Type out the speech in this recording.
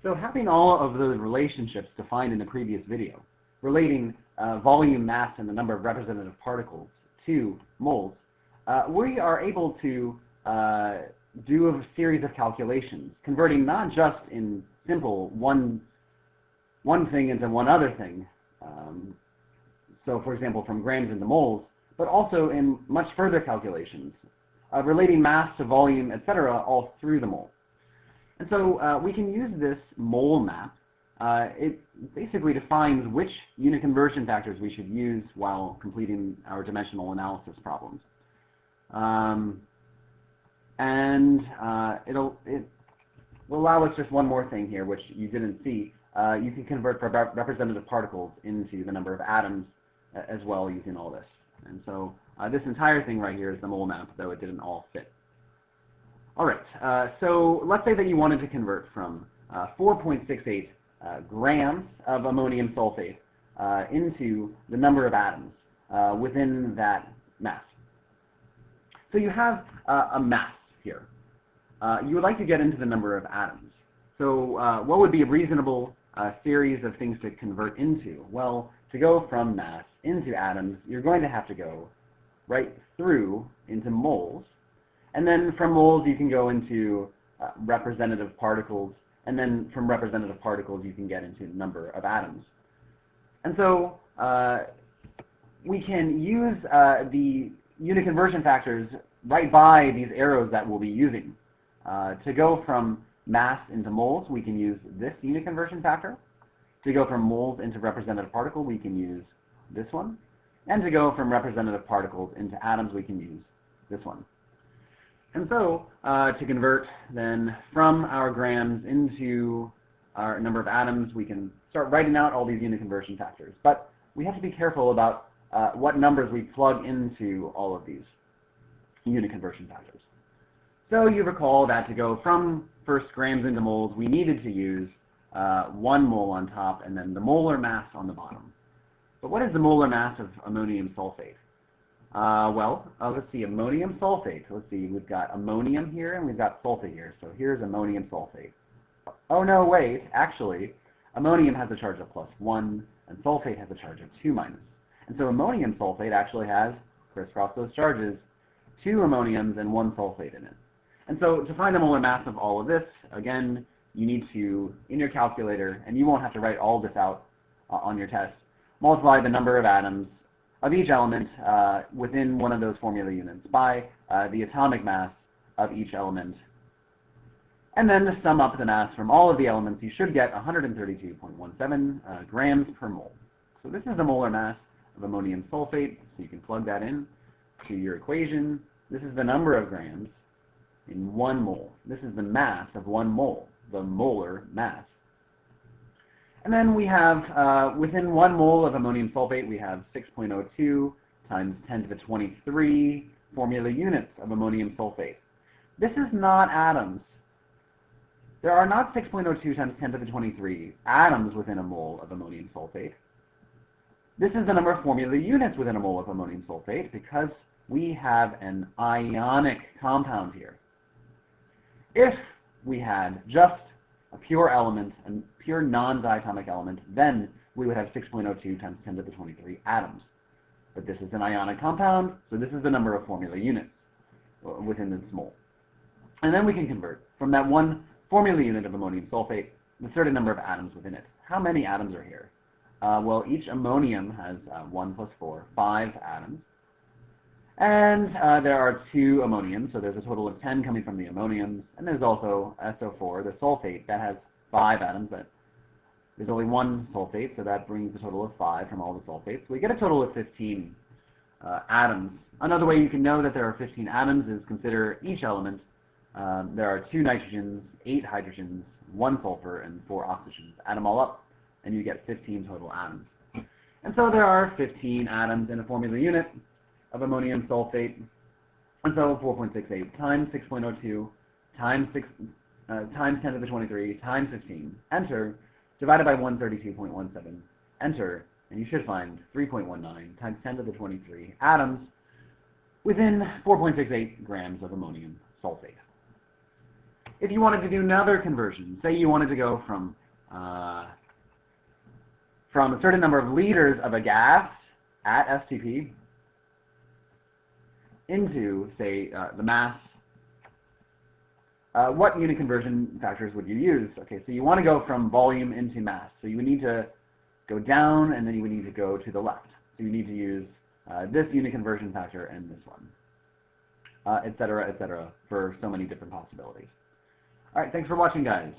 So having all of those relationships defined in the previous video, relating volume, mass, and the number of representative particles to moles, we are able to do a series of calculations, converting not just in simple one thing into one other thing, so for example from grams into moles, but also in much further calculations, relating mass to volume, etc., all through the mole. And so we can use this mole map. It basically defines which unit conversion factors we should use while completing our dimensional analysis problems. It will allow us just one more thing here, which you didn't see. You can convert representative particles into the number of atoms as well using all this. And so this entire thing right here is the mole map, though it didn't all fit. All right, so let's say that you wanted to convert from 4.68 grams of ammonium sulfate into the number of atoms within that mass. So you have a mass here. You would like to get into the number of atoms. So what would be a reasonable series of things to convert into? Well, to go from mass into atoms, you're going to have to go right through into moles. And then from moles, you can go into representative particles. And then from representative particles, you can get into the number of atoms. And so we can use the unit conversion factors right by these arrows that we'll be using. To go from mass into moles, we can use this unit conversion factor. To go from moles into representative particle, we can use this one. And to go from representative particles into atoms, we can use this one. And so, to convert then from our grams into our number of atoms, we can start writing out all these unit conversion factors. But we have to be careful about what numbers we plug into all of these unit conversion factors. So you recall that to go from first grams into moles, we needed to use 1 mole on top and then the molar mass on the bottom. But what is the molar mass of ammonium sulfate? Let's see, ammonium sulfate. Let's see, we've got ammonium here and we've got sulfate here. So here's ammonium sulfate. Oh no, wait, actually, ammonium has a charge of +1 and sulfate has a charge of 2-. And so ammonium sulfate actually has, crisscross those charges, 2 ammoniums and 1 sulfate in it. And so to find the molar mass of all of this, again, you need to, in your calculator, and you won't have to write all this out on your test, multiply the number of atoms of each element within one of those formula units by the atomic mass of each element. And then to sum up the mass from all of the elements, you should get 132.17 grams per mole. So this is the molar mass of ammonium sulfate, so you can plug that in to your equation. This is the number of grams in 1 mole. This is the mass of 1 mole, the molar mass. And then we have, within 1 mole of ammonium sulfate, we have 6.02 times 10 to the 23 formula units of ammonium sulfate. This is not atoms. There are not 6.02 times 10 to the 23 atoms within a mole of ammonium sulfate. This is the number of formula units within a mole of ammonium sulfate because we have an ionic compound here. If we had just a pure element, a pure non-diatomic element, then we would have 6.02 times 10 to the 23 atoms. But this is an ionic compound, so this is the number of formula units within this mole. And then we can convert from that 1 formula unit of ammonium sulfate the certain number of atoms within it. How many atoms are here? Well, each ammonium has 1 plus 4, 5 atoms. And there are 2 ammoniums, so there's a total of 10 coming from the ammoniums. And there's also SO4, the sulfate, that has 5 atoms. But there's only 1 sulfate, so that brings a total of 5 from all the sulfates. So we get a total of 15 atoms. Another way you can know that there are 15 atoms is consider each element. There are 2 nitrogens, 8 hydrogens, 1 sulfur, and 4 oxygens. Add them all up, and you get 15 total atoms. And so there are 15 atoms in a formula unit of ammonium sulfate. And so 4.68 times 6.02 times 10 to the 23 times 15, enter, divided by 132.17, enter, and you should find 3.19 times 10 to the 23 atoms within 4.68 grams of ammonium sulfate. If you wanted to do another conversion, say you wanted to go from a certain number of liters of a gas at STP into, say, the mass, what unit conversion factors would you use? Okay, so you want to go from volume into mass. So you would need to go down, and then you would need to go to the left. So you need to use this unit conversion factor and this one, et cetera, for so many different possibilities. All right, thanks for watching, guys.